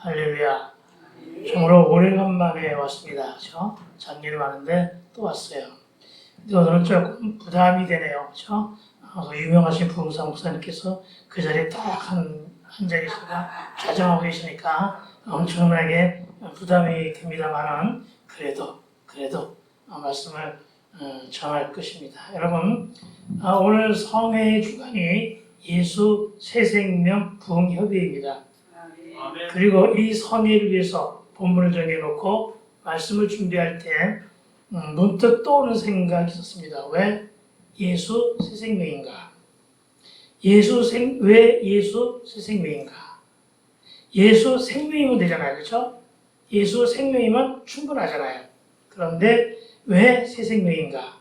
할렐루야. 정말로 오래간만에 왔습니다. 그렇죠? 작년에 왔는데 또 왔어요. 근데 오늘은 조금 부담이 되네요. 그렇죠? 유명하신 부흥사 목사님께서 그 자리에 딱 앉아 계시다가 좌정하고 계시니까 엄청나게 부담이 됩니다만은 그래도 말씀을 전할 것입니다. 여러분, 오늘 성회의 주간이 예수 새생명 부흥협의회입니다. 그리고 이 성회를 위해서 본문을 정해놓고 말씀을 준비할 때 문득 떠오르는 생각이 있었습니다. 왜 예수 새생명인가? 왜 예수 새생명인가? 예수 생명이면 되잖아요. 그렇죠? 예수 생명이면 충분하잖아요. 그런데 왜 새생명인가?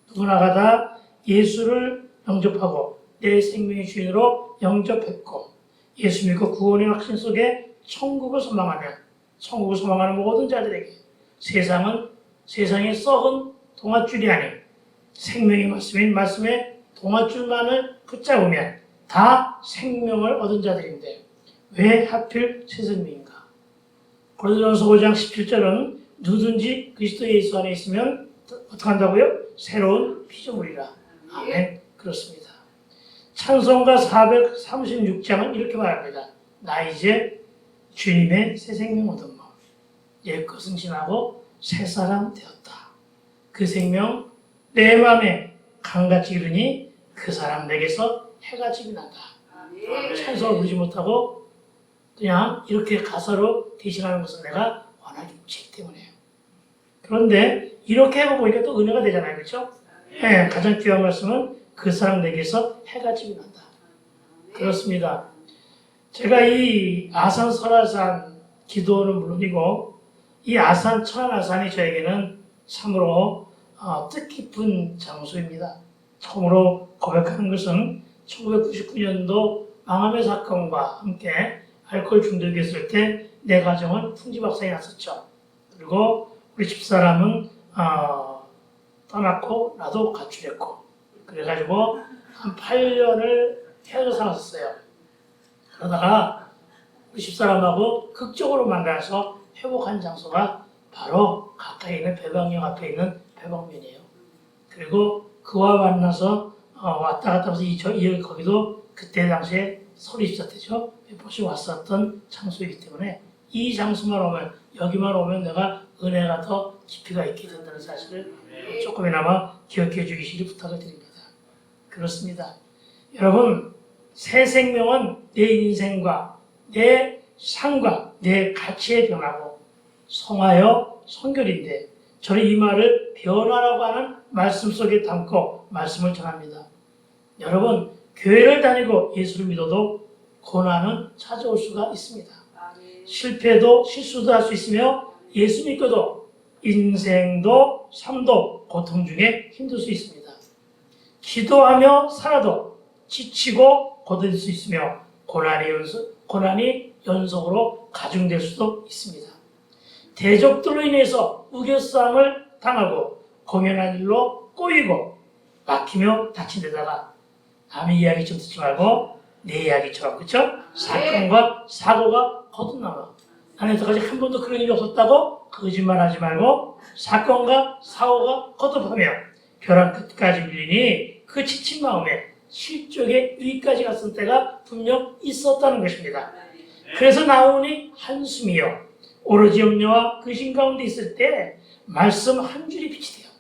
누구나가 다 예수를 영접하고 내 생명의 주인으로 영접했고 예수 믿고 구원의 확신 속에 천국을 소망하는 모든 자들에게 세상의 썩은 동아줄이 아닌 생명의 말씀인 말씀의 동아줄만을 붙잡으면 다 생명을 얻은 자들인데 왜 하필 새생명인가? 고린도전서 5장 17절은 누구든지 그리스도 예수 안에 있으면 어떻게 한다고요? 새로운 피조물이라. 아멘. 그렇습니다. 찬송가 436장은 이렇게 말합니다. 나 이제 주님의 새 생명 얻은 것. 옛것은 지나고 새 사람 되었다. 그 생명 내 마음에 강같이 이르니 그 사람 내게서 해가 집이 난다. 찬송을 부르지 못하고 그냥 이렇게 가사로 대신하는 것은 내가 원하지 못하기 때문에요. 그런데 이렇게 해보니까 또 은혜가 되잖아요. 그렇죠? 네, 가장 귀한 말씀은 그 사람 내게서 해가 집이 난다. 그렇습니다. 제가 이 아산 설화산 기도는 물론이고 이 아산 천안아산이 저에게는 참으로 뜻깊은 장소입니다. 처음으로 고백하는 것은 1999년도 망함의 사건과 함께 알코올 중독이었을 때 내 가정은 풍지박산이 났었죠. 그리고 우리 집사람은 떠났고 나도 가출했고 그래가지고 한 8년을 헤어져 살았어요. 그러다가 우리 집사람하고 극적으로 만나서 회복한 장소가 바로 가까이 있는 배방역 앞에 있는 배방면이에요. 그리고 그와 만나서 왔다 갔다 하면서 거기도 그때 당시에 서울 24때죠. 몇 번씩 왔었던 장소이기 때문에 이 장소만 오면 여기만 오면 내가 은혜가 더 깊이가 있게 된다는 사실을 조금이나마 기억해 주시길 부탁을 드립니다. 그렇습니다. 여러분, 새 생명은 내 인생과 내 삶과 내 가치의 변화고 성하여 성결인데 저는 이 말을 변화라고 하는 말씀 속에 담고 말씀을 전합니다. 여러분, 교회를 다니고 예수를 믿어도 고난은 찾아올 수가 있습니다. 실패도 실수도 할 수 있으며 예수 믿고도 인생도 삶도 고통 중에 힘들 수 있습니다. 기도하며 살아도 지치고 고될 수 있으며 고난이 연속으로 가중될 수도 있습니다. 대적들로 인해서 우겨싸움을 당하고 공연한 일로 꼬이고 막히며 다친 데다가 남의 이야기 좀 듣지 말고 내 이야기처럼 그렇죠? 사건과 사고가 거듭나와. 나는 여태까지 한 번도 그런 일이 없었다고 거짓말하지 말고 사건과 사고가 거듭하며 벼랑 끝까지 밀리니 그 지친 마음에 실족의 위까지 갔을 때가 분명 있었다는 것입니다. 그래서 나오니 한숨이요. 오로지 염려와 근심 가운데 있을 때 말씀 한 줄이 빛이 돼요.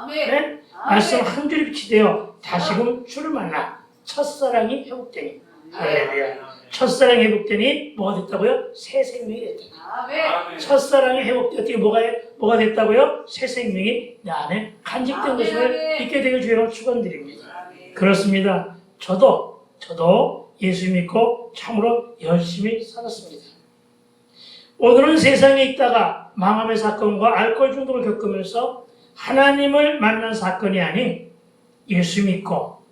네? 말씀 한 줄이 빛이 되어 다시금 주를 만나 첫사랑이 회복되니 할렐루야. 첫사랑이 회복되니 뭐가 됐다고요? 새 생명이 됐다. 첫사랑이 회복되었더니 뭐가 됐다고요? 새 생명이 내 안에 간직된 것을 믿게 되길 주의로 축원드립니다. 그렇습니다. 저도 예수 믿고 참으로 열심히 살았습니다. 오늘은 세상에 있다가 망함의 사건과 알코올 중독을 겪으면서 하나님을 만난 사건이 아닌 예수 믿고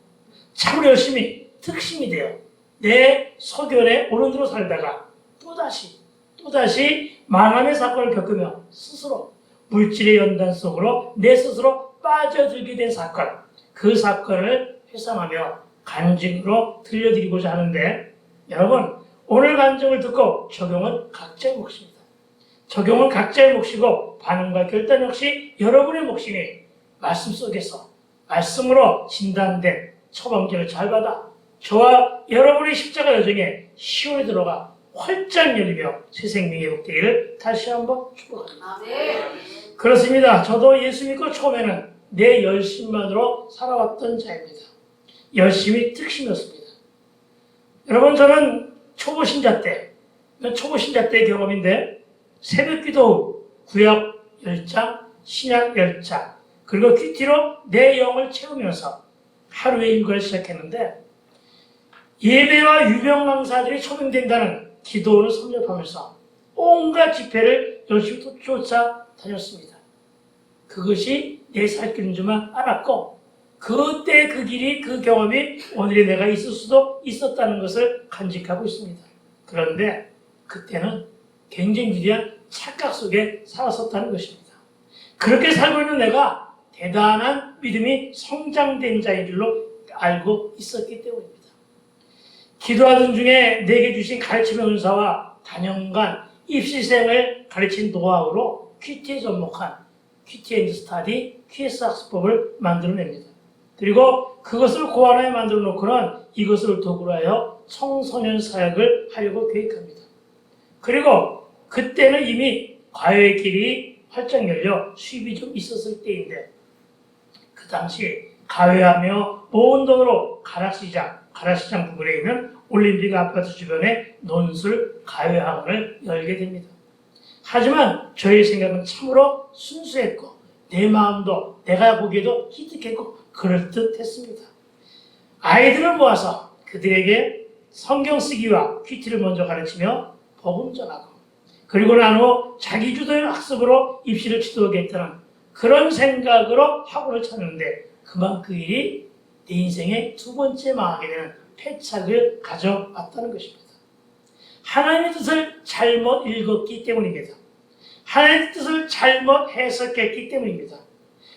참으로 열심히 특심이 되어 내 소견에 오른대로 살다가 또다시 망함의 사건을 겪으며 스스로 물질의 연단 속으로 내 스스로 빠져들게 된 사건, 그 사건을 회상하며 간증으로 들려드리고자 하는데 여러분, 오늘 간증을 듣고 적용은 각자의 몫입니다. 적용은 각자의 몫이고 반응과 결단 역시 여러분의 몫이니 말씀 속에서 말씀으로 진단된 처방전을 잘 받아 저와 여러분의 십자가 여정에 시온에 들어가 활짝 열리며 새 생명이 회복되기를 다시 한번 축복합니다. 그렇습니다. 저도 예수 믿고 처음에는 내 열심만으로 살아왔던 자입니다. 열심이 특심이었습니다. 여러분, 저는 초보 신자 때 경험인데 새벽 기도 후 구약 10장, 신약 10장, 그리고 큐티로 내 영을 채우면서 하루의 일과를 시작했는데 예배와 유명 강사들이 초빙된다는 기도를 섭렵하면서 온갖 집회를 열심히 쫓아다녔습니다. 그것이 내 살 길인 줄만 알았고 그때 그 길이 그 경험이 오늘의 내가 있을 수도 있었다는 것을 간직하고 있습니다. 그런데 그때는 굉장히 위대한 착각 속에 살았었다는 것입니다. 그렇게 살고 있는 내가 대단한 믿음이 성장된 자인 줄로 알고 있었기 때문입니다. 기도하던 중에 내게 주신 가르침의 은사와 단연간 입시생을 가르친 노하우로 큐티에 접목한 큐티 앤드 스타디 QS 학습법을 만들어냅니다. 그리고 그것을 고안하여 만들어 놓고는 이것을 도구로 하여 청소년 사역을 하려고 계획합니다. 그리고 그때는 이미 과외의 길이 활짝 열려 수입이 좀 있었을 때인데 그 당시 과외하며 모은 돈으로 가락시장 부근에 있는 올림픽 아파트 주변에 논술 과외학원을 열게 됩니다. 하지만 저의 생각은 참으로 순수했고 내 마음도 내가 보기에도 기특했고 그럴듯했습니다. 아이들을 모아서 그들에게 성경 쓰기와 큐티를 먼저 가르치며 복음 전하고 그리고 난 후 자기 주도의 학습으로 입시를 지도하겠다는 그런 생각으로 학원을 찾는데 그만 그 일이 내 인생의 두 번째 망하게 되는 패착을 가져왔다는 것입니다. 하나님의 뜻을 잘못 읽었기 때문입니다. 하나님의 뜻을 잘못 해석했기 때문입니다.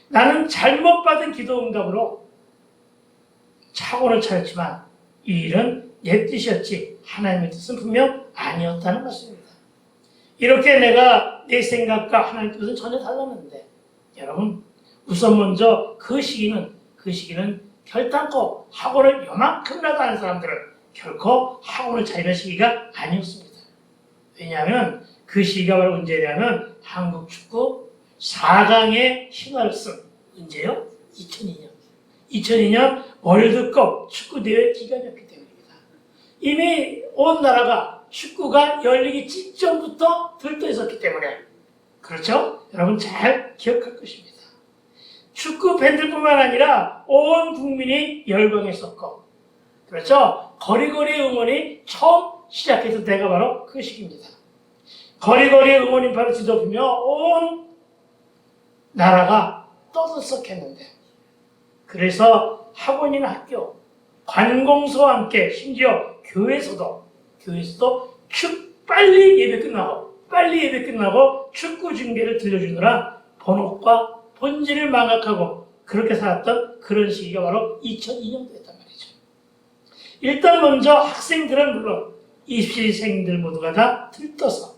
나는 잘못 받은 기도 응답으로 착오를 차렸지만 이 일은 내 뜻이었지 하나님의 뜻은 분명 아니었다는 것입니다. 이렇게 내가 내 생각과 하나님의 뜻은 전혀 달랐는데 여러분 우선 먼저 그 시기는 결단코 학원을 요만큼이라도 하는 사람들은 결코 학원을 차리는 시기가 아니었습니다. 왜냐하면 그 시기가 바로 언제냐면 한국 축구 4강의 신화를 쓴 언제요? 2002년 월드컵 축구대회 기간이었기 때문입니다. 이미 온 나라가 축구가 열리기 직전부터 들떠 있었기 때문에 그렇죠? 여러분 잘 기억할 것입니다. 축구 팬들뿐만 아니라 온 국민이 열광했었고 그렇죠? 거리거리 응원이 처음 시작했을 때가 바로 그 시기입니다. 거리거리 응원 인파를 뒤덮으며 온 나라가 떠들썩했는데 그래서 학원이나 학교, 관공서와 함께 심지어 교회에서도 빨리 예배 끝나고 축구 중계를 들려주느라 본업과 본질을 망각하고 그렇게 살았던 그런 시기가 바로 2002년도였단 말이죠. 일단 먼저 학생들은 물론 입시생들 모두가 다 들떠서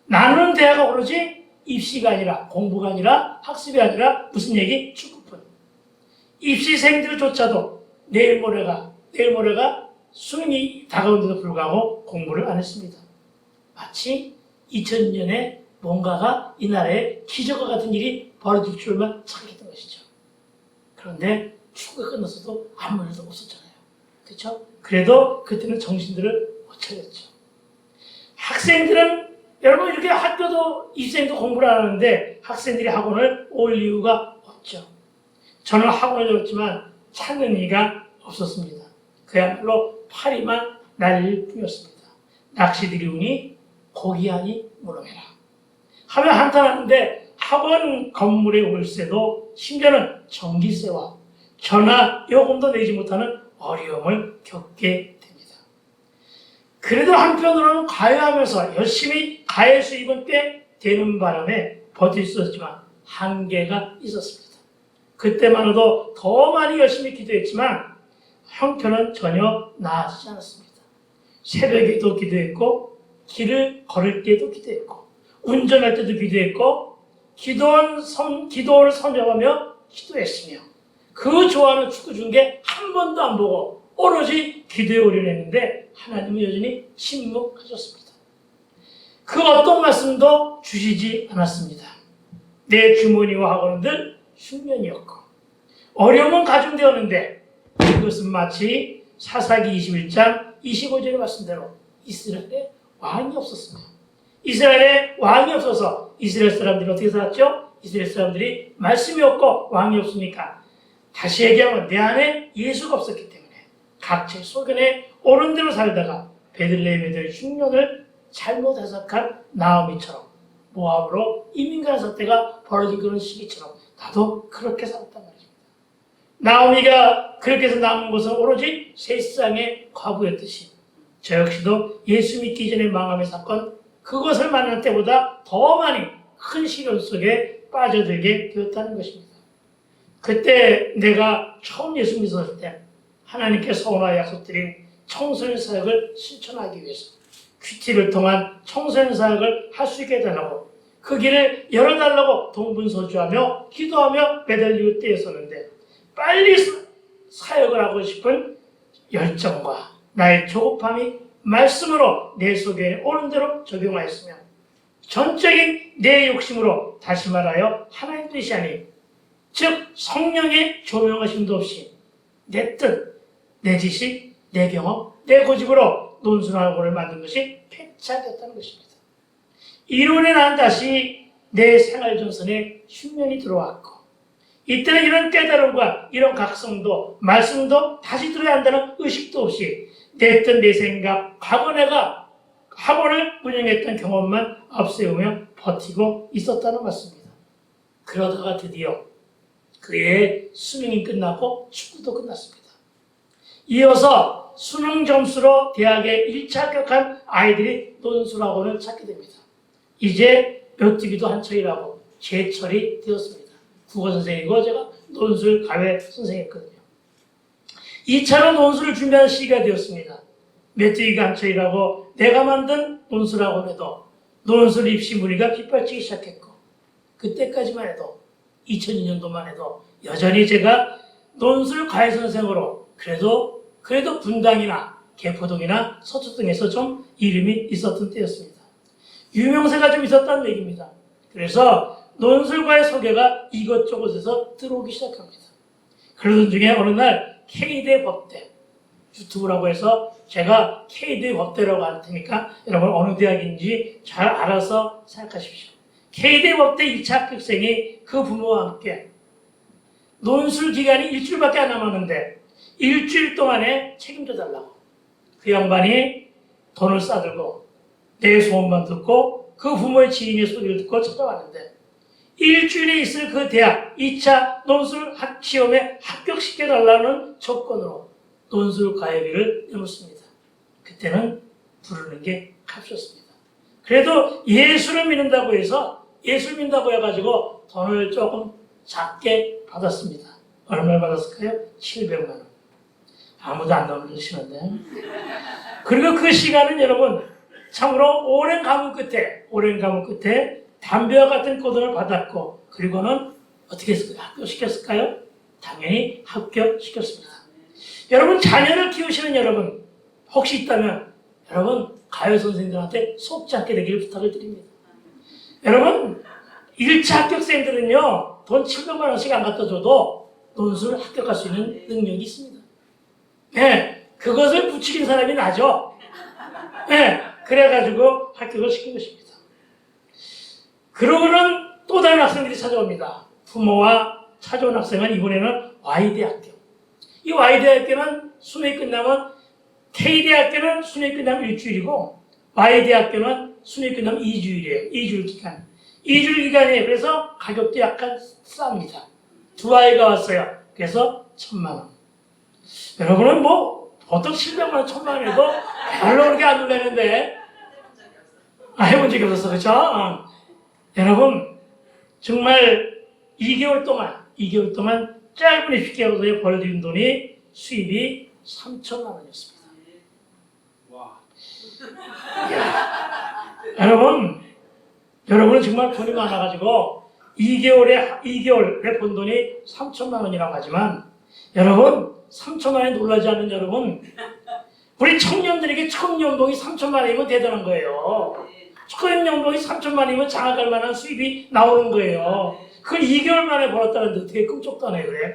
나누는 대화가 오로지 입시가 아니라 공부가 아니라 학습이 아니라 무슨 얘기? 축구뿐. 입시생들조차도 내일 모레가 수능이 다가온데도 불구하고 공부를 안 했습니다. 마치 2000년에 뭔가가 이 나라에 기적과 같은 일이 벌어질 줄만 착각했던 것이죠. 그런데 축구가 끝났어도 아무 일도 없었잖아요. 그렇죠? 그래도 그때는 정신들을 못 차렸죠. 학생들은 여러분 이렇게 학교도 입생도 공부를 안 하는데 학생들이 학원을 올 이유가 없죠. 저는 학원을 다녔지만 찾는 이가 없었습니다. 그야말로 파리만 날릴 뿐이었습니다. 낚시들이 우니 고기하니 물어매라 하며 한탄하는데 학원 건물의 월세도 심지어는 전기세와 전화 요금도 내지 못하는 어려움을 겪게 됩니다. 그래도 한편으로는 과외하면서 열심히 과외 수입은 꽤 되는 바람에 버틸 수 있었지만 한계가 있었습니다. 그때만 해도 더 많이 열심히 기도했지만 형편은 전혀 나아지지 않았습니다. 새벽에도 기도했고 길을 걸을 때도 기도했고 운전할 때도 기도했고 기도를 선정하며 기도했으며 그 좋아하는 축구 중계 한 번도 안 보고 오로지 기도에 올인했는데 하나님은 여전히 침묵하셨습니다. 그 어떤 말씀도 주시지 않았습니다. 내 주머니와 학원들 흉년이었고 어려움은 가중되었는데 이것은 마치 사사기 21장 25절의 말씀대로 이스라엘에 왕이 없었으며 이스라엘에 왕이 없어서 이스라엘 사람들이 어떻게 살았죠? 이스라엘 사람들이 말씀이 없고 왕이 없으니까 다시 얘기하면 내 안에 예수가 없었기 때문에 각체 소견에 옳은 대로 살다가 베들레헴에 대한 흉년을 잘못 해석한 나오미처럼 모압으로 이민 가는 사태가 벌어진 그런 시기처럼 나도 그렇게 살았단 말입니다. 나오미가 그렇게 해서 남은 것은 오로지 세상의 과부였듯이 저 역시도 예수 믿기 전에 망함의 사건 그것을 만날 때보다 더 많이 큰 시련 속에 빠져들게 되었다는 것입니다. 그때 내가 처음 예수 믿었을 때 하나님께 서원하여 약속드린 청소년 사역을 실천하기 위해서 큐티를 통한 청소년 사역을 할 수 있게 해달라고 그 길을 열어달라고 동분서주하며 기도하며 매달리고 때였었는데 빨리 사역을 하고 싶은 열정과 나의 조급함이 말씀으로 내 속에 옳은 대로 적용하였으며 전적인 내 욕심으로 다시 말하여 하나님 뜻이 아닌 즉 성령의 조명하심도 없이 내 뜻, 내 지식, 내 경험, 내 고집으로 논술학원을 만든 것이 폐차되었다는 것입니다. 이론에 난 다시 내 생활전선에 흉년이 들어왔고 이때는 이런 깨달음과 이런 각성도 말씀도 다시 들어야 한다는 의식도 없이 내 뜻, 내 생각, 과거 내가 학원을 운영했던 경험만 앞세우며 버티고 있었다는 말씀입니다. 그러다가 드디어 그의 수능이 끝나고 축구도 끝났습니다. 이어서 수능 점수로 대학에 1차 합격한 아이들이 논술학원을 찾게 됩니다. 이제 몇 주기도 한철이라고 제철이 되었습니다. 국어 선생이고 제가 논술 가외 선생이었거든요. 2차로 논술을 준비하는 시기가 되었습니다. 메뚜기가 한철이라고 내가 만든 논술학원에도 논술 입시 문의가 빗발치기 시작했고 그때까지만 해도 2002년도만 해도 여전히 제가 논술 가외 선생으로 그래도 분당이나 개포동이나 서초 등에서 좀 이름이 있었던 때였습니다. 유명세가 좀 있었다는 얘기입니다. 그래서 논술과의 소개가 이것저것에서 들어오기 시작합니다. 그러던 중에 어느 날 K대 법대 유튜브라고 해서 제가 K대 법대라고 할 테니까 여러분 어느 대학인지 잘 알아서 생각하십시오. K대 법대 2차 합격생이 그 부모와 함께 논술 기간이 일주일밖에 안 남았는데 일주일 동안에 책임져 달라고 그 양반이 돈을 싸들고 내 소원만 듣고 그 부모의 지인의 소리를 듣고 찾아왔는데 일주일에 있을 그 대학 2차 논술 시험에 합격시켜달라는 조건으로 논술 가입비를 내놓습니다. 그때는 부르는 게 값이었습니다. 그래도 예수를 믿는다고 해서 예수를 믿는다고 해가지고 돈을 조금 작게 받았습니다. 얼마를 받았을까요? 700만 원. 아무도 안 넣으시는데. 그리고 그 시간은 여러분 참으로 오랜 가문 끝에 담배와 같은 고통을 받았고 그리고는 어떻게 했을까요? 합격시켰을까요? 당연히 합격시켰습니다. 여러분 자녀를 키우시는 여러분 혹시 있다면 여러분 가요 선생님들한테 속지 않게 되기를 부탁을 드립니다. 여러분 1차 합격생들은요 돈 700만 원씩 안 갖다 줘도 논술을 합격할 수 있는 능력이 있습니다. 네, 그것을 부추긴 사람이 나죠. 네, 그래가지고 합격을 시킨 것입니다. 그러고는 또 다른 학생들이 찾아옵니다. 부모와 찾아온 학생은 이번에는 Y대학교. 이 Y대학교는 수능이 끝나면 K대학교는 수능이 끝나면 일주일이고 Y대학교는 수능이 끝나면 2주일이에요. 2주일 기간. 2주일 기간이에요. 그래서 가격도 약간 쌉니다. 두 아이가 왔어요. 그래서 1,000만 원. 여러분은 뭐 보통 700만 원, 1,000만 원 해도 별로 그렇게 안 놀라는데 해본 적이 없었어. 그렇죠? 여러분 정말 2개월 동안 짧은 입시기간에 벌어들인 돈이 수입이 3,000만 원이었습니다. 여러분은 정말 돈이 많아가지고 2개월에 번 돈이 3천만 원이라고 하지만 여러분 3천만 원에 놀라지 않는 여러분, 우리 청년들에게 처음 연봉이 3천만 원이면 대단한 거예요. 처음 연봉이 3천만 원이면 장악할 만한 수입이 나오는 거예요. 그걸 2개월 만에 벌었다는데 어떻게 꿈쩍도 안 해요, 그래?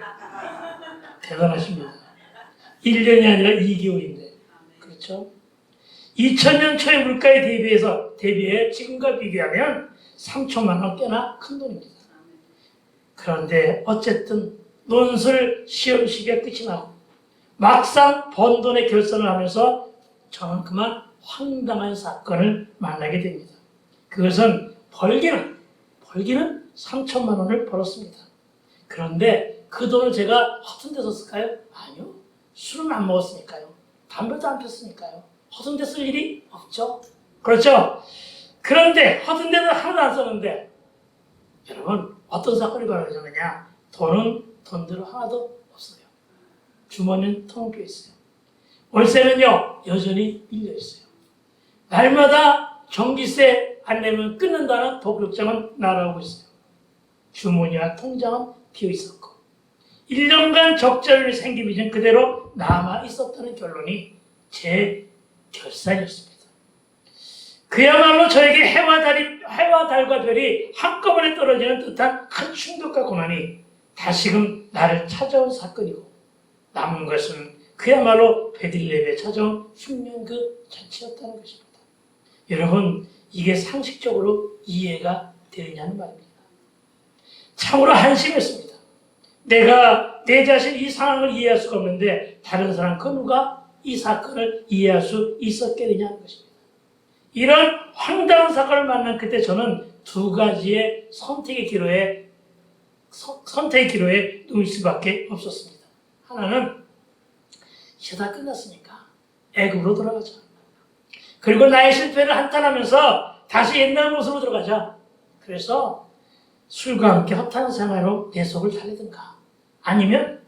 대단하십니다. 1년이 아니라 2개월인데. 그렇죠? 2000년 초의 물가에 대비해 지금과 비교하면 3천만 원 꽤나 큰 돈입니다. 그런데 어쨌든 논술 시험 시기가 끝이 나고 막상 번 돈의 결산을 하면서 저는 그만 황당한 사건을 만나게 됩니다. 그것은 벌기는 3천만 원을 벌었습니다. 그런데 그 돈을 제가 허튼 데 썼을까요? 아니요. 술은 안 먹었으니까요. 담배도 안 폈으니까요. 허튼 데 쓸 일이 없죠. 그렇죠? 그런데 허튼 데는 하나도 안 썼는데 여러분 어떤 사건이 벌어졌느냐? 돈은 돈대로 하나도 없어요. 주머니는 텅 비어 있어요. 월세는요 여전히 밀려 있어요. 날마다 전기세 안 내면 끊는다는 도급장은 날아오고 있어요. 주머니와 통장은 비어 있었고 1년간 적자율이 생기기 전 그대로 남아 있었다는 결론이 제 결산이었습니다. 그야말로 저에게 해와 달과 별이 한꺼번에 떨어지는 듯한 큰 충격과 고난이 다시금 나를 찾아온 사건이고 남은 것은 그야말로 베들레헴에 찾아온 흉년 그 자체였다는 것입니다. 여러분, 이게 상식적으로 이해가 되느냐는 말입니다. 참으로 한심했습니다. 내가 내 자신 이 상황을 이해할 수가 없는데 다른 사람 그 누가 이 사건을 이해할 수 있었겠느냐는 것입니다. 이런 황당한 사건을 만난 그때 저는 두 가지의 선택의 기로에 놓일 수밖에 없었습니다. 하나는 이제 다 끝났으니까 애굽으로 돌아가자. 그리고 나의 실패를 한탄하면서 다시 옛날 모습으로 들어가자. 그래서 술과 함께 허탄 생활로 내 속을 살리든가 아니면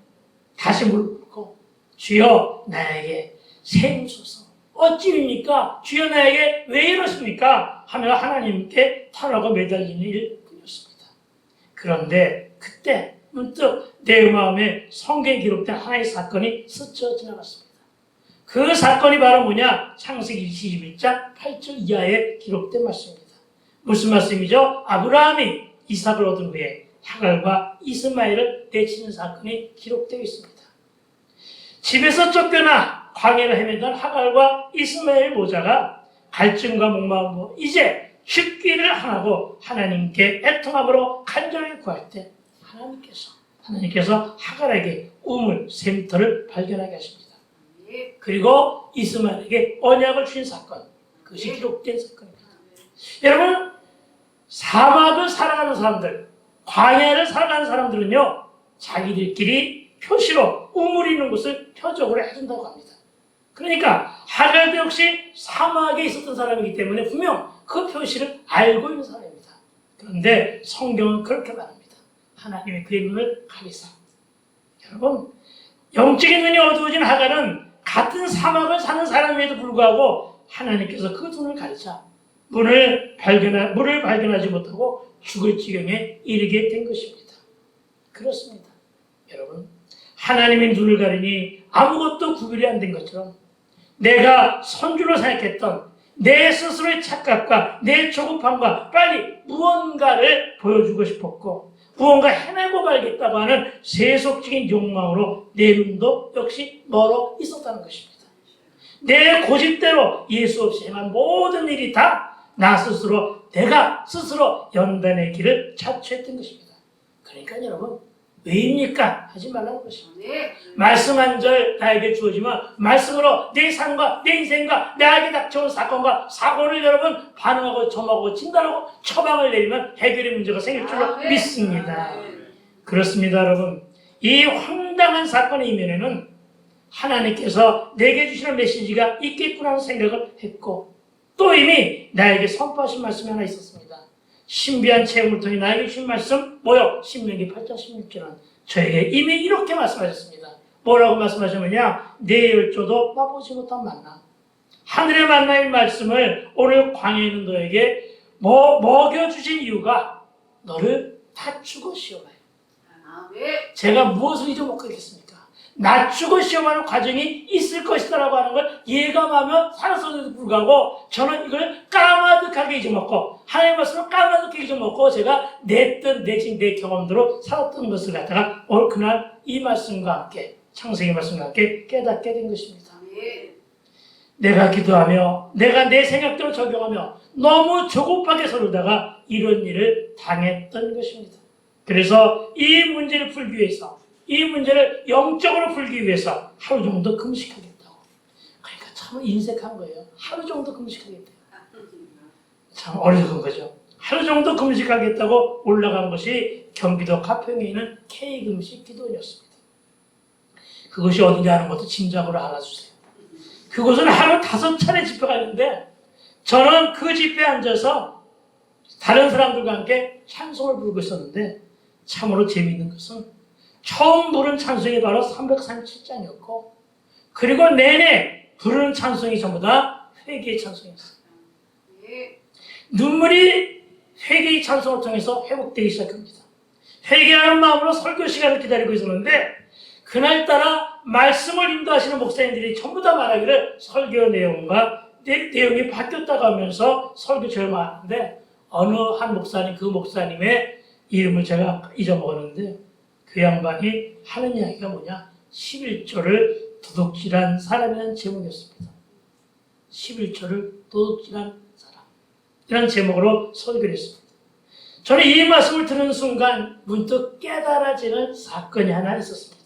다시 무릎 꿇고 주여 나에게 세우소서. 어찌입니까? 주여 나에게 왜 이러십니까? 하며 하나님께 탈하고 매달리는 일뿐이었습니다. 그런데 그때 문득 내 마음에 성경에 기록된 하나의 사건이 스쳐 지나갔습니다. 그 사건이 바로 뭐냐? 창세기 21장 8절 이하에 기록된 말씀입니다. 무슨 말씀이죠? 아브라함이 이삭을 얻은 후에 하갈과 이스마엘을 내치는 사건이 기록되어 있습니다. 집에서 쫓겨나 광야를 헤매던 하갈과 이스마엘 모자가 갈증과 목마름으로 이제 죽기를 하고 하나님께 애통함으로 간절히 구할 때 하나님께서 하갈에게 우물, 샘터를 발견하게 하십니다. 그리고 이스마엘에게 언약을 주신 사건, 그것이 기록된 사건입니다. 여러분, 사막을 살아가는 사람들, 광야를 살아가는 사람들은요, 자기들끼리 표시로 우물이 있는 곳을 표적으로 해준다고 합니다. 그러니까 하갈도 역시 사막에 있었던 사람이기 때문에 분명 그 표시를 알고 있는 사람입니다. 그런데 성경은 그렇게 말합니다. 하나님의 그의 눈을 가리사. 여러분, 영적인 눈이 어두워진 하갈은 같은 사막을 사는 사람임에도 불구하고 하나님께서 그 눈을 가리자 물을 발견하지 못하고 죽을 지경에 이르게 된 것입니다. 그렇습니다. 여러분, 하나님의 눈을 가리니 아무것도 구별이 안 된 것처럼 내가 선주로 생각했던 내 스스로의 착각과 내 조급함과 빨리 무언가를 보여주고 싶었고 무언가 해내고 말겠다고 하는 세속적인 욕망으로 내 눈도 역시 멀어 있었다는 것입니다. 내 고집대로 예수 없이 행한 모든 일이 다 내가 스스로 연단의 길을 자초했던 것입니다. 그러니까 여러분, 왜입니까? 하지 말라는 것입니다. 말씀 한 절 나에게 주어지면 말씀으로 내 삶과 내 인생과 나에게 닥쳐온 사건과 사고를 여러분 반응하고 점하고 진단하고 처방을 내리면 해결의 문제가 생길 줄로 믿습니다. 그렇습니다, 여러분. 이 황당한 사건의 이면에는 하나님께서 내게 주시는 메시지가 있겠구나 하는 생각을 했고 또 이미 나에게 선포하신 말씀이 하나 있었습니다. 신비한 체험을 통해 나에게 주신 말씀 뭐요? 신명기 8장 16절은 저에게 이미 이렇게 말씀하셨습니다. 뭐라고 말씀하셨느냐? 내 열조도 맛보지 못한 만나 하늘의 만나의 말씀을 오늘 광야에 있는 너에게 먹여주신 이유가 너를 낮추고 시험하여. 제가 무엇을 잊어먹겠습니까? 낮추고 시험하는 과정이 있을 것이다라고 하는 걸 예감하며 살았음에도 불구하고 저는 이걸 까마득하게 잊어먹고 하나님의 말씀을 까마득하게 잊어먹고 제가 내 경험대로 살았던 것을 갖다가 오늘 그날 이 말씀과 함께 창세기 말씀과 함께 깨닫게 된 것입니다. 내가 기도하며 내가 내 생각대로 적용하며 너무 조급하게 서르다가 이런 일을 당했던 것입니다. 그래서 이 문제를 풀기 위해서 이 문제를 영적으로 풀기 위해서 하루 정도 금식하겠다고. 그러니까 참 인색한 거예요. 하루 정도 금식하겠대요. 참 어리석은 거죠. 하루 정도 금식하겠다고 올라간 것이 경기도 가평에 있는 K금식 기도원이었습니다. 그것이 어디냐 하는 것도 짐작으로 알아주세요. 그곳은 하루 5차례 집회가 있는데 저는 그 집회에 앉아서 다른 사람들과 함께 찬송을 부르고 있었는데 참으로 재미있는 것은 처음 부른 찬송이 바로 337장이었고 그리고 내내 부르는 찬송이 전부 다 회개의 찬송이었어요. 눈물이 회개의 찬송을 통해서 회복되기 시작합니다. 회개하는 마음으로 설교 시간을 기다리고 있었는데 그날따라 말씀을 인도하시는 목사님들이 전부 다 말하기를 설교 내용과 내용이 바뀌었다고 하면서 설교 제일 많은데 어느 한 목사님, 그 목사님의 이름을 제가 잊어먹었는데 그 양반이 하는 이야기가 뭐냐? 11조를 도둑질한 사람이라는 제목이었습니다. 11조를 도둑질한 사람. 이라는 제목으로 설교를 했습니다. 저는 이 말씀을 들은 순간 문득 깨달아지는 사건이 하나 있었습니다.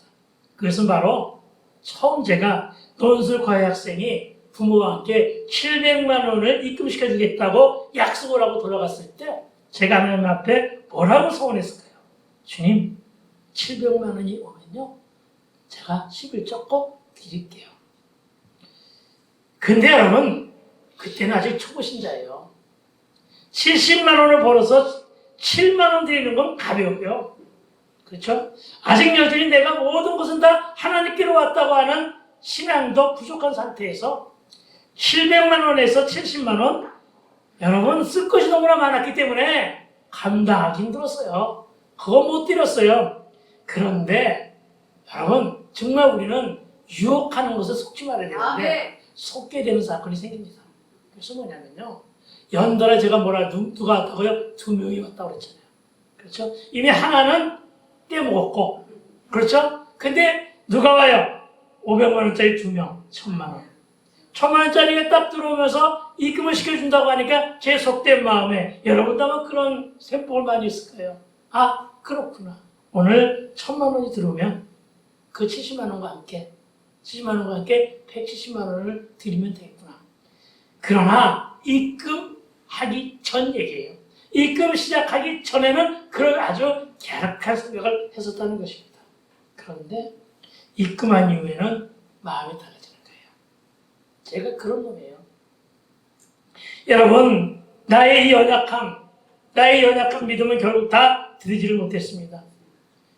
그것은 바로 처음 제가 논술 과외 학생이 부모와 함께 700만 원을 입금시켜 주겠다고 약속을 하고 돌아갔을 때 제가 하나님 앞에 뭐라고 소원했을까요? 주님, 700만 원이 오면요 제가 11조 꼭 드릴게요. 근데 여러분 그때는 아직 초보신자예요. 70만 원을 벌어서 7만 원 드리는 건 가벼워요. 그렇죠? 아직 여전히 내가 모든 것은 다 하나님께로 왔다고 하는 신앙도 부족한 상태에서 700만 원에서 70만 원 여러분 쓸 것이 너무나 많았기 때문에 감당하기 힘들었어요. 그거 못 드렸어요. 그런데 여러분 정말 우리는 유혹하는 것에 속지 말아야 되는데 속게 되는 사건이 생깁니다. 그래서 뭐냐면요. 연달아 제가 누가 왔다고요? 2명이 왔다고 그랬잖아요. 그렇죠? 이미 하나는 떼먹었고 그렇죠? 근데 누가 와요? 500만 원짜리 2명, 1000만 원. 1000만 원짜리가 딱 들어오면서 입금을 시켜준다고 하니까 제 속된 마음에 여러분도 아마 그런 생각을 많이 했을 거예요. 아, 그렇구나. 오늘 1000만 원이 들어오면 그 70만 원과 함께 170만 원을 드리면 되겠구나. 그러나 입금하기 전 얘기예요. 입금 시작하기 전에는 그런 아주 갸륵한 생각을 했었다는 것입니다. 그런데 입금한 이후에는 마음이 달라지는 거예요. 제가 그런 놈이에요. 여러분, 나의 연약한 믿음은 결국 다 드리지를 못했습니다.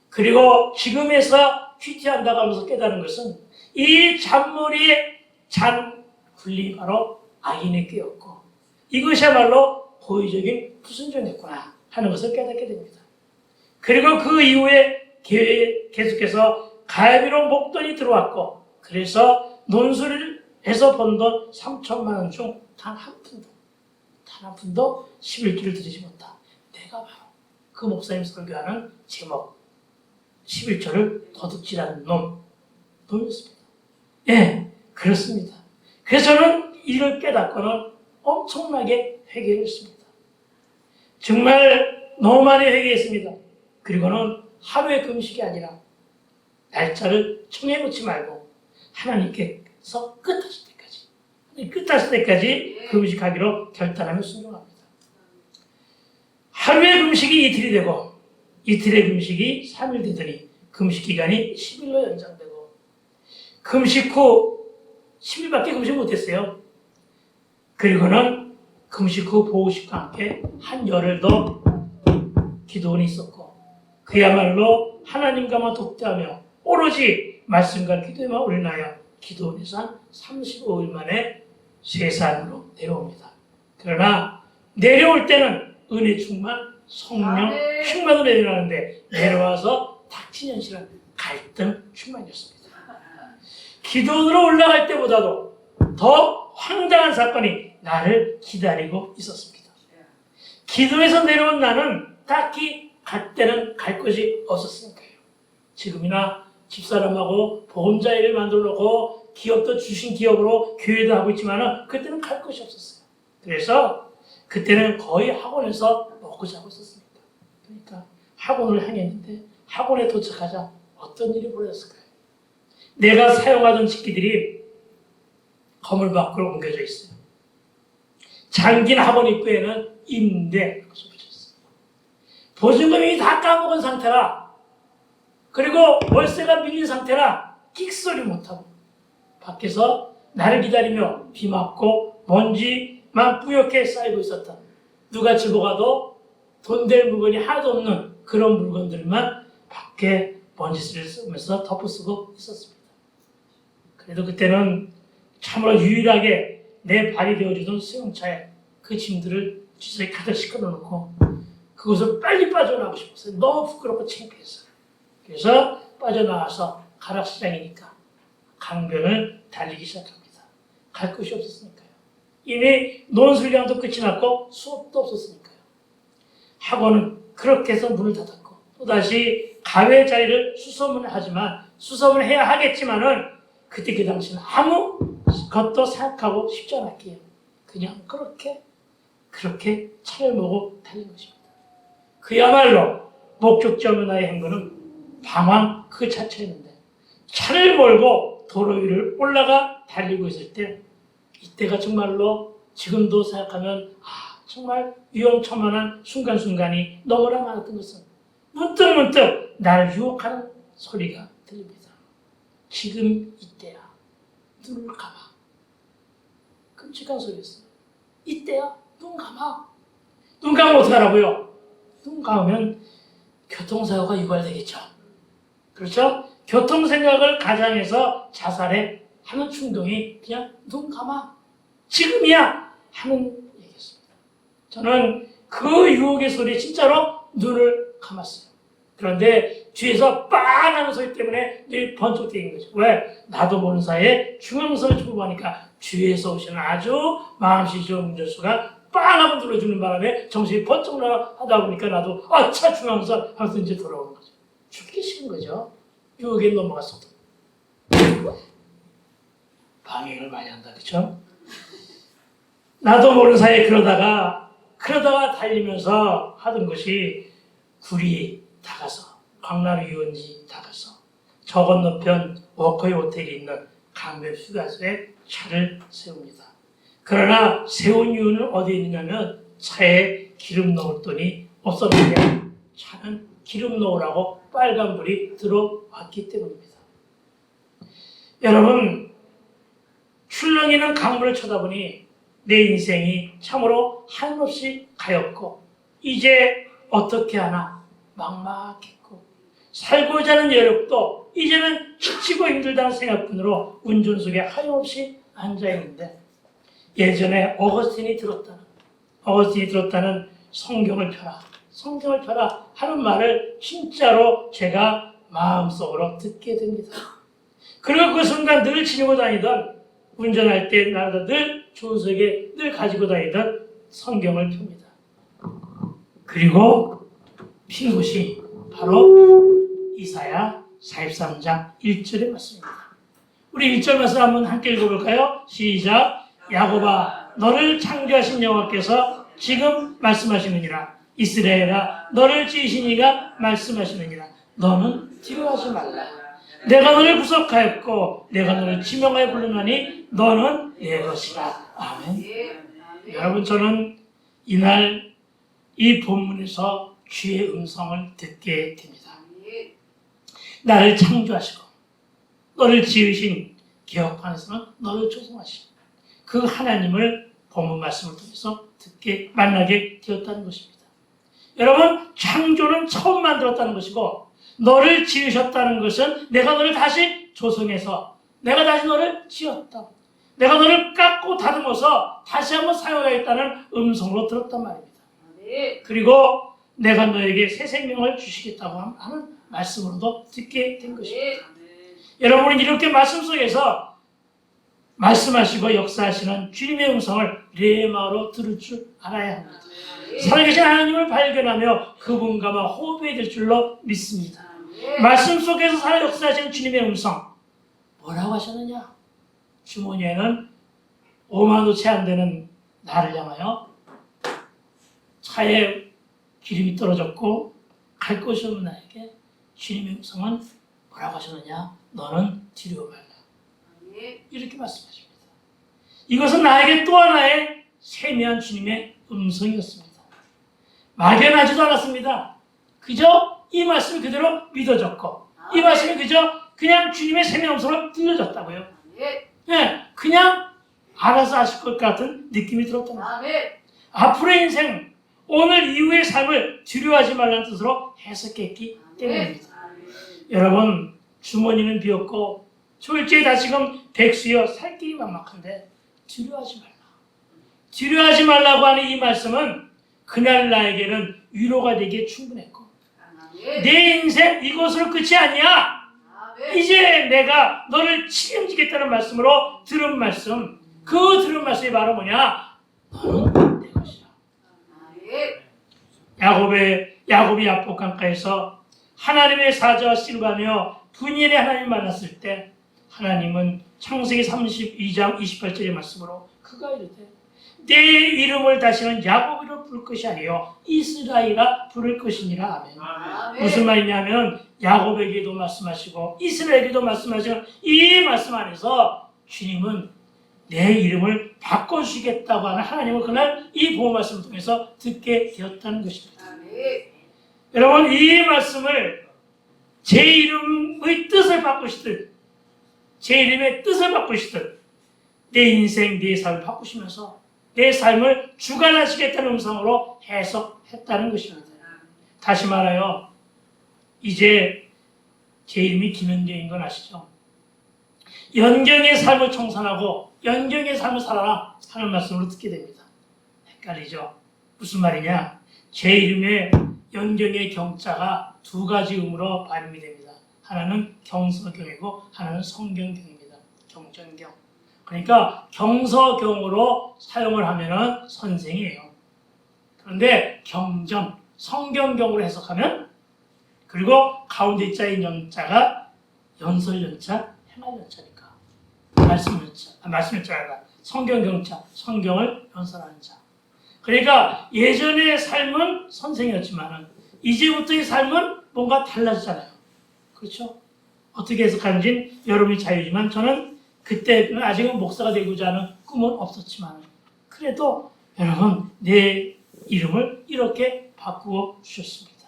그리고 지금에서 휘티한다고 하면서 깨달은 것은 이 잔머리의 잔 굴림이 바로 악인의 꾀였고 이것이야말로 고의적인 불순종이었구나 하는 것을 깨닫게 됩니다. 그리고 그 이후에 계속해서 가야비로 목돈이 들어왔고 그래서 논술을 해서 번 돈 3천만 원 중 단 한 푼도 11조를 드리지 못한 내가 바로 그 목사님 설교하는 제목 11조를 도둑질하는 놈이었습니다. 예, 그렇습니다. 그래서 저는 이를 깨닫고는 엄청나게 회개했습니다. 정말 너무 많이 회개했습니다. 그리고는 하루의 금식이 아니라 날짜를 정해놓지 말고 하나님께서 끝하실 때까지 금식하기로 결단하며 순종합니다. 하루의 금식이 이틀이 되고 이틀의 금식이 3일 되더니 금식 기간이 10일로 연장되고 금식 후 10일밖에 금식 못했어요. 그리고는 금식 후 보호식과 함께 한 열흘 더 기도원이 있었고 그야말로 하나님과만 독대하며 오로지 말씀과 기도에만 올인하여 기도원에서 한 35일 만에 세상으로 내려옵니다. 그러나 내려올 때는 은혜 충만, 성령 충만으로 내려가는데 내려와서 닥친 현실은 갈등 충만이었습니다. 기도원으로 올라갈 때보다도 더 황당한 사건이 나를 기다리고 있었습니다. 기도에서 내려온 나는 딱히 갈 때는 갈 곳이 없었으니까요. 지금이나 집사람하고 보험자회를 만들어 놓고 기업도 주신 기업으로 교회도 하고 있지만 그때는 갈 곳이 없었어요. 그래서 그때는 거의 학원에서 먹고 자고 있었습니다. 그러니까 학원을 향했는데 학원에 도착하자 어떤 일이 벌어졌을까요? 내가 사용하던 집기들이 건물 밖으로 옮겨져 있어요. 잠긴 학원 입구에는 임대라고 써붙였어요. 보증금이 다 까먹은 상태라, 그리고 월세가 밀린 상태라 끽소리 못하고 밖에서 나를 기다리며 비 맞고 먼지만 뿌옇게 쌓이고 있었다. 누가 집어가도 돈 될 물건이 하나도 없는 그런 물건들만 밖에 먼지를 쓰면서 덮어쓰고 있었습니다. 그래도 그때는 참으로 유일하게 내 발이 되어주던 수용차에 그 짐들을 주차에 가득 싣어놓고 그곳을 빨리 빠져나가고 싶었어요. 너무 부끄럽고 창피했어요. 그래서 빠져나와서 가락시장이니까 강변을 달리기 시작합니다. 갈 곳이 없었으니까요. 이미 논술량도 끝이 났고 수업도 없었으니까요. 학원은 그렇게 해서 문을 닫았고 또다시 가외 자리를 수소문을 하지만 수소문을 해야 하겠지만은 그때 그 당시는 아무것도 생각하고 싶지 않았기에 그냥 그렇게 차를 몰고 달린 것입니다. 그야말로 목적지 없는 나의 행보는 방황 그 자체였는데 차를 몰고 도로 위를 올라가 달리고 있을 때 이때가 정말로 지금도 생각하면 정말 위험천만한 순간순간이 너무나 많았던 것은 문득문득 나를 유혹하는 소리가 들립니다. 지금 이때야. 눈을 감아. 끔찍한 소리였어요. 이때야. 눈 감아. 눈 감으면 어떡하라고요? 눈 감으면 교통사고가 유발되겠죠. 그렇죠? 교통생각을 가장해서 자살해 하는 충동이 그냥 눈 감아. 지금이야. 하는 얘기였습니다. 저는 그 유혹의 소리에 진짜로 눈을 감았어요. 그런데 뒤에서 빵 하는 소리 때문에 늘 번쩍 뛰는 거죠. 왜? 나도 모르는 사이에 중앙선을 출구하니까 뒤에서 오시는 아주 마음씨 좋은 운전수가 빵 하고 눌러주는 바람에 정신이 번쩍 하다 보니까 나도 차 중앙선 하면서 이제 돌아오는 거죠. 죽기 싫은 거죠. 유혹에 넘어갔어도. 방해를 많이 한다. 그렇죠? 나도 모르는 사이에 그러다가 달리면서 하던 것이 구리 다가서 광나루 유원지 다가서 저 건너편 워커힐 호텔이 있는 강변 휴게소에 차를 세웁니다. 그러나 세운 이유는 어디에 있느냐면 차에 기름 넣을 돈이 없었는데 차는 기름 넣으라고 빨간불이 들어왔기 때문입니다. 여러분, 출렁이는 강물을 쳐다보니 내 인생이 참으로 한없이 가엾고 이제 어떻게 하나 막막했고 살고자 하는 여력도 이제는 지치고 힘들다는 생각뿐으로 운전석에 하염없이 앉아있는데 예전에 어거스틴이 들었다는 성경을 펴라 하는 말을 진짜로 제가 마음속으로 듣게 됩니다. 그리고 그 순간 늘 지니고 다니던 운전할 때 나도 늘 조수석에 늘 가지고 다니던 성경을 펴니다. 그리고 핀 곳이 바로 이사야 43장 1절의 말씀입니다. 우리 1절 말씀 한번 함께 읽어볼까요? 시작. 야곱아 너를 창조하신 여호와께서 지금 말씀하시느니라. 이스라엘아 너를 지으신 이가 말씀하시느니라. 너는 두려워하지 말라. 내가 너를 구속하였고 내가 너를 지명하여 부르노니 너는 내 것이라. 아멘. 여러분, 저는 이날 이 본문에서 주의 음성을 듣게 됩니다. 나를 창조하시고 너를 지으신 개혁판에서는 너를 조성하신 그 하나님을 본문 말씀을 통해서 만나게 되었다는 것입니다. 여러분, 창조는 처음 만들었다는 것이고 너를 지으셨다는 것은 내가 너를 다시 조성해서 내가 다시 너를 지었다. 내가 너를 깎고 다듬어서 다시 한번 사용하겠다는 음성으로 들었단 말입니다. 그리고 내가 너에게 새 생명을 주시겠다고 하는 말씀으로도 듣게 된 것입니다. 여러분은 이렇게 말씀 속에서 말씀하시고 역사하시는 주님의 음성을 레마로 들을 줄 알아야 합니다. 살아계신 하나님을 발견하며 그분과만 호흡해야 될 줄로 믿습니다. 말씀 속에서 살아 역사하시는 주님의 음성 뭐라고 하셨느냐? 주머니에는 5만도 채 안 되는 나를 향하여 차에 기름이 떨어졌고 갈 곳이 없는 나에게 주님의 음성은 뭐라고 하셨느냐? 너는 뒤로 말라. 이렇게 말씀하십니다. 이것은 나에게 또 하나의 세미한 주님의 음성이었습니다. 막연하지도 않았습니다. 그저 이 말씀이 그대로 믿어졌고 이 말씀이 그저 그냥 주님의 세미한 음성으로 들려졌다고요. 네, 그냥 알아서 하실 것 같은 느낌이 들었던 거예요. 앞으로의 인생, 오늘 이후의 삶을 두려워하지 말라는 뜻으로 해석했기 때문입니다. 여러분, 주머니는 비었고 졸지에 다시금 백수여 살 길이 막막한데 두려워하지 말라. 두려워하지 말라고 하는 이 말씀은 그날 나에게는 위로가 되기에 충분했고 내 인생 이것으로 끝이 아니야. 이제 내가 너를 책임지겠다는 말씀으로 들은 말씀, 그 들은 말씀이 바로 뭐냐? 너는 내 것이야. 야곱이 야복 강가에서 하나님의 사자와 씨름하며 분열의 하나님을 만났을 때 하나님은 창세기 32장 28절의 말씀으로 그가 이르되 내 이름을 다시는 야곱이라 부를 것이 아니요 이스라엘이라 부를 것이니라. 아멘. 무슨 말이냐면 야곱에게도 말씀하시고 이스라엘에게도 말씀하시는 이 말씀 안에서 주님은 내 이름을 바꿔주시겠다고 하는 하나님을 그날 이 보호 말씀을 통해서 듣게 되었다는 것입니다. 여러분, 이 말씀을 제 이름의 뜻을 바꾸시듯 제 이름의 뜻을 바꾸시듯 내 인생, 내 삶을 바꾸시면서 내 삶을 주관하시겠다는 음성으로 해석했다는 것입니다. 다시 말하여 이제 제 이름이 김현경인 건 아시죠? 연경의 삶을 청산하고 연경의 삶을 살아라 하는 말씀으로 듣게 됩니다. 헷갈리죠? 무슨 말이냐? 제 이름에 연경의 경자가 두 가지 음으로 발음이 됩니다. 하나는 경서경이고 하나는 성경경입니다. 경전경. 그러니까 경서경으로 사용을 하면은 선생이에요. 그런데 경전, 성경경으로 해석하면 그리고 가운데 자인 연자가 연설연자, 행할연자니까 말씀연자가 아니라 성경경자, 성경을 연설하는 자. 그러니까 예전의 삶은 선생이었지만 이제부터의 삶은 뭔가 달라지잖아요. 그렇죠? 어떻게 해석하는지는 여러분이 자유지만 저는 그때는 아직은 목사가 되고자 하는 꿈은 없었지만 그래도 여러분 내 이름을 이렇게 바꾸어 주셨습니다.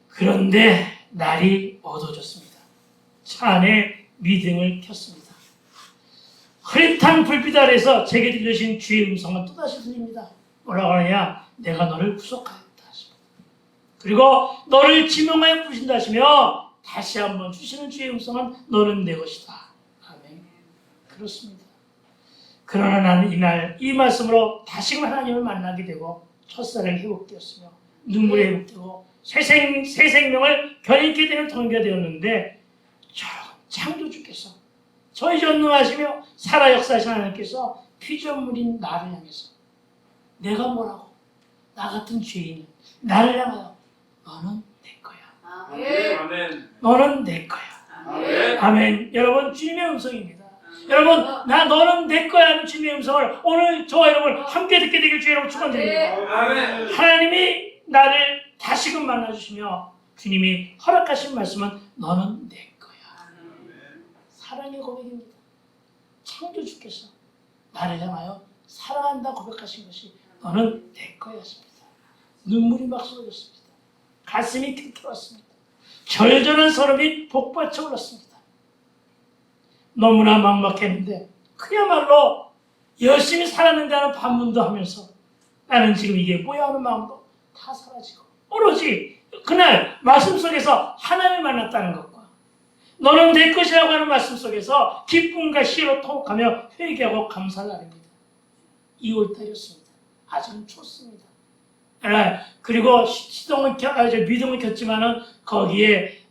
그런데 날이 어두워졌습니다. 차 안에 미등을 켰습니다. 흐릿한 불빛 아래서 제게 들려신 주의 음성은 또다시 들립니다. 뭐라고 하느냐? 내가 너를 구속하였다 하십니다. 그리고 너를 지명하여 부르신다 하시며 다시 한번 주시는 주의 음성은 너는 내 것이다. 아멘. 그렇습니다. 그러나 나는 이날 이 말씀으로 다시금 하나님을 만나게 되고 첫사랑이 회복되었으며 눈물이 회복되고 새 생명을 견인케 되는 통기가 되었는데 창조주께서 저희 전능하시며 살아 역사하신 하나님께서 피조물인 나를 향해서 내가 뭐라고? 나 같은 죄인이 나를 향하여 너는 내 거야. 아멘. 너는 내 거야. 아멘. 아멘. 여러분 주님의 음성입니다. 여러분 너는 내 거야 하는 주님의 음성을 오늘 저와 여러분 함께 듣게 되길 주의 이름으로 축원드립니다. 아멘. 하나님이 나를 다시금 만나주시며 주님이 허락하신 말씀은 너는 내 거야. 사랑의 고백입니다. 창조주께서 나를 향하여 사랑한다 고백하신 것이 너는 내 거야 했습니다. 눈물이 막 쏟아졌습니다. 가슴이 켜켜왔습니다. 절절한 서름이 복받쳐 올랐습니다. 너무나 막막했는데 그야말로 열심히 살았는데 하는 반문도 하면서 나는 지금 이게 뭐야 하는 마음도 다 사라지고 오로지 그날 말씀 속에서 하나님을 만났다는 것과 너는 내 것이라고 하는 말씀 속에서 기쁨과 시로 통곡하며 회개하고 감사를 나눕니다. 2월달이었습니다. 아직은 춥습니다. 그리고 미동을 켰지만은 거기에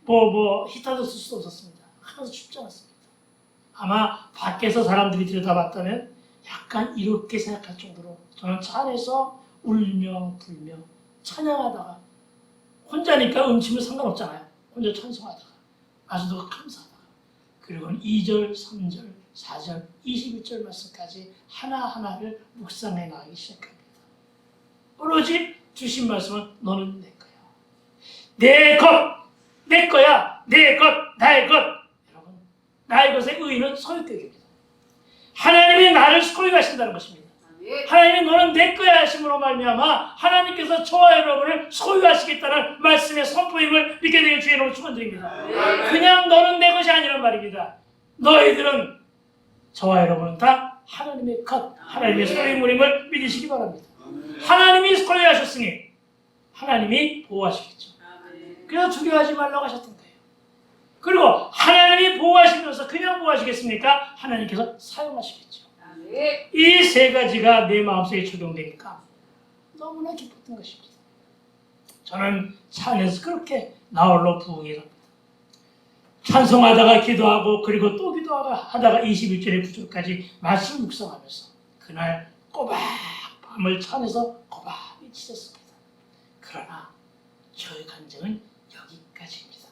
히터도 쓸 수 없었습니다. 하나도 춥지 않았습니다. 아마 밖에서 사람들이 들여다봤다면 약간 이렇게 생각할 정도로 저는 차 안에서 울며 불며 찬양하다가 혼자니까 음침은 상관없잖아요. 혼자 찬송하다가 아주도 감사하다가 그리고는 2절, 3절, 4절, 21절 말씀까지 하나하나를 묵상해 나가기 시작합니다. 오로지 주신 말씀은 너는 내 거야. 내 것, 내 거야. 내 것, 나의 것. 여러분, 나의 것의 의의는 소유격입니다. 하나님이 나를 소유하신다는 것입니다. 하나님이 너는 내 거야 하심으로 말미암아 하나님께서 저와 여러분을 소유하시겠다는 말씀의 선포임을 믿게 되길 주의 이름으로 축원드립니다. 그냥 너는 내 것이 아니란 말입니다. 너희들은 저와 여러분은 다 하나님의 것, 하나님의 소유물임을 믿으시기 바랍니다. 하나님이 소유하셨으니 하나님이 보호하시겠죠. 그래서 두려워하지 말라고 하셨던 거예요. 그리고 하나님이 보호하시면서 그냥 보호하시겠습니까? 하나님께서 사용하시겠죠. 이 세 가지가 내 마음속에 적용되니까 너무나 기뻤던 것입니다. 저는 차 안에서 그렇게 나홀로 부흥이 갑니다. 찬송하다가 기도하고 그리고 또 기도하다가 21절의 구절까지 말씀 묵상하면서 그날 꼬박 밤을 차 안에서 꼬박이 지냈습니다. 그러나 저의 간증은 여기까지입니다.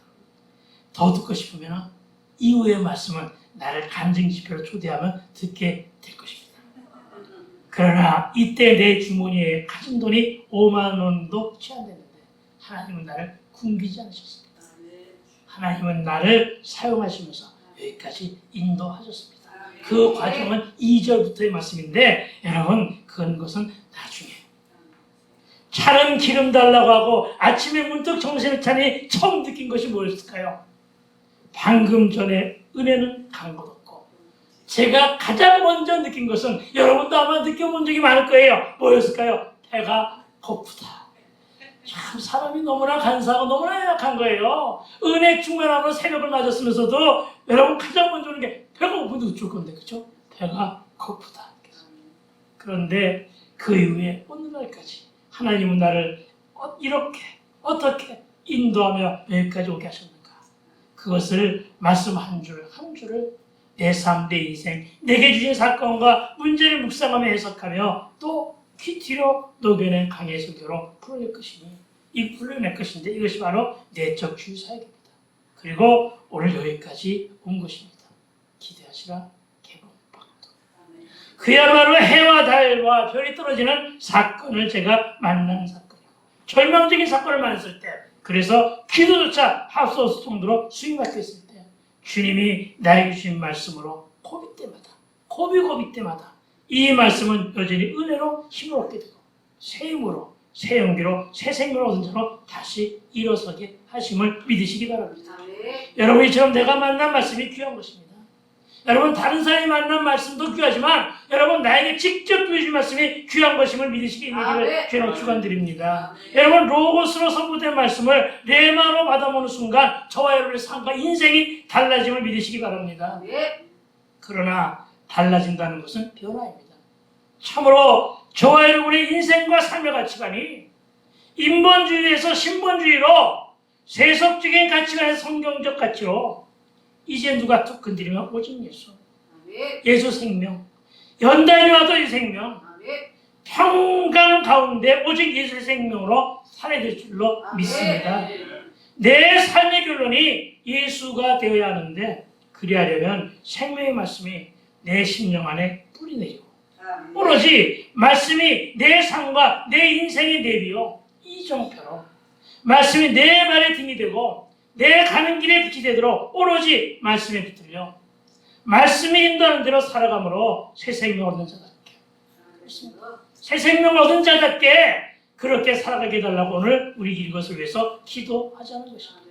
더 듣고 싶으면 이후의 말씀은 나를 간증 집회로 초대하면 듣게 될 것입니다. 그러나 이때 내 주머니에 가진 돈이 5만 원도 채 안 됐는데 하나님은 나를 굶기지 않으셨습니다. 하나님은 나를 사용하시면서 여기까지 인도하셨습니다. 그 과정은 2절부터의 말씀인데 여러분 그것은 나중에 차는 기름 달라고 하고 아침에 문득 정신을 차니 처음 느낀 것이 뭐였을까요? 방금 전에 은혜는 간 것 없고 제가 가장 먼저 느낀 것은 여러분도 아마 느껴본 적이 많을 거예요. 뭐였을까요? 배가 고프다. 참 사람이 너무나 간사하고 너무나 약한 거예요. 은혜 충만함으로 새벽을 맞았으면서도 여러분 가장 먼저 오는 게 배가 고픈데 어쩔 건데 그렇죠? 배가 고프다. 그런데 그 이후에 오늘날까지 하나님은 나를 이렇게 어떻게 인도하며 여기까지 오게 하셨는가? 그것을 말씀 한 줄 한 줄을 내 삶, 내 인생, 내게 주신 사건과 문제를 묵상하며 해석하며 또 귀 뒤로 녹여낸 강의 설교로 풀어낼 것인데 이것이 바로 내적 주의 사역입니다. 그리고 오늘 여기까지 온 것입니다. 기대하시라 개봉박도. 그야말로 해와 달과 별이 떨어지는 사건을 제가 만난 사건이고 절망적인 사건을 만났을 때 그래서 기도조차 할 수 없을 정도로 수임받겠을 때 주님이 나에게 주신 말씀으로 고비 때마다 이 말씀은 여전히 은혜로 힘을 얻게 되고 새 힘으로 새 용기로 새 생명을 얻은 자로 다시 일어서게 하심을 믿으시기 바랍니다. 여러분 이처럼 내가 만난 말씀이 귀한 것입니다. 여러분 다른 사람이 만난 말씀도 귀하지만 여러분 나에게 직접 주신 말씀이 귀한 것임을 믿으시기 있기를 주님으로 축원드립니다. 여러분 로고스로 선포된 말씀을 레마로 받아보는 순간 저와 여러분의 삶과 인생이 달라짐을 믿으시기 바랍니다. 그러나 달라진다는 것은 변화입니다. 참으로 저와 여러분의 인생과 삶의 가치관이 인본주의에서 신본주의로 세속적인 가치관에서 성경적 가치로 이제 누가 툭 건드리면 오직 예수 생명, 연단이 와도 이 생명, 평강 가운데 오직 예수의 생명으로 살아야 될 줄로 믿습니다. 내 삶의 결론이 예수가 되어야 하는데 그리하려면 생명의 말씀이 내 심령 안에 뿌리 내리고 오로지 말씀이 내 삶과 내 인생의 내비요 이정표로 말씀이 내 발의 등이 되고 내 가는 길에 빛이 되도록 오로지 말씀에 붙들려 말씀이 인도하는 대로 살아감으로 새 생명 얻은 자답게 새 생명 얻은 자답게 그렇게 살아가게 해달라고 오늘 우리 이것을 위해서 기도하자는 것입니다.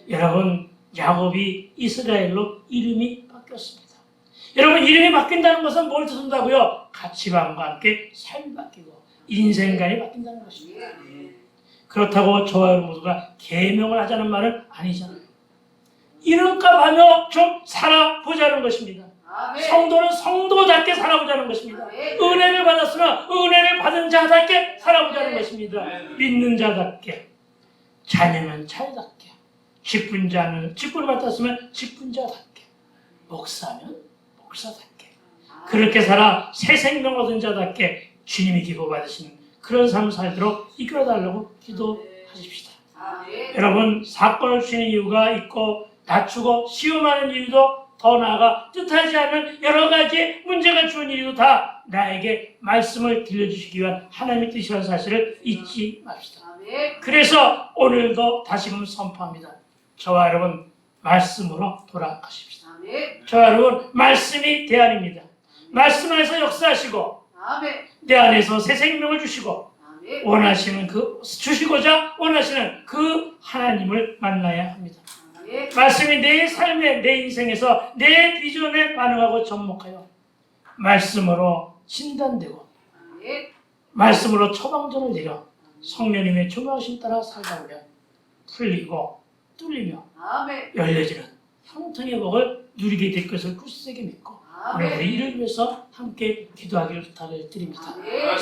여러분 야곱이 이스라엘로 이름이 바뀌었습니다. 여러분 이름이 바뀐다는 것은 뭘 뜻한다고요? 가치관과 함께 삶이 바뀌고 인생관이 바뀐다는 것입니다. 그렇다고 저와 여러분 모두가 계명을 하자는 말은 아니잖아요. 이름값 하며 좀 살아보자는 것입니다. 아멘. 성도는 성도답게 살아보자는 것입니다. 은혜를 받았으나 은혜를 받은 자답게 살아보자는 것입니다. 믿는 자답게, 자녀면 자녀답게, 직분자는 직분을 맡았으면 직분자답게, 목사면 목사답게, 그렇게 살아 새 생명 얻은 자답게 주님이 기뻐받으시는 그런 삶을 살도록 이끌어달라고 기도하십시다. 아멘. 여러분, 사건을 주시는 이유가 있고 낮추고 시험하는 이유도, 더 나아가 뜻하지 않은 여러 가지 문제가 주는 이유도 다 나에게 말씀을 들려주시기 위한 하나님의 뜻이라는 사실을 잊지 맙시다. 아멘. 그래서 오늘도 다시금 선포합니다. 저와 여러분, 말씀으로 돌아가십시다. 아멘. 저와 여러분, 말씀이 대안입니다. 말씀 안에서 역사하시고 아멘. 내 안에서 새 생명을 주시고 아멘. 원하시는 주시고자 원하시는 그 하나님을 만나야 합니다. 아멘. 말씀이 내 삶에, 내 인생에서 내 비전에 반응하고 접목하여 말씀으로 진단되고 아멘. 말씀으로 처방전을 내려 성령님의 조명하심 따라 살다 보면 풀리고 뚫리며 아멘. 열려지는 형통의 복을 누리게 될 것을 굳세게 믿고 오늘 아멘. 우리 이를 위해서 함께 기도하기를 부탁을 드립니다. 아멘.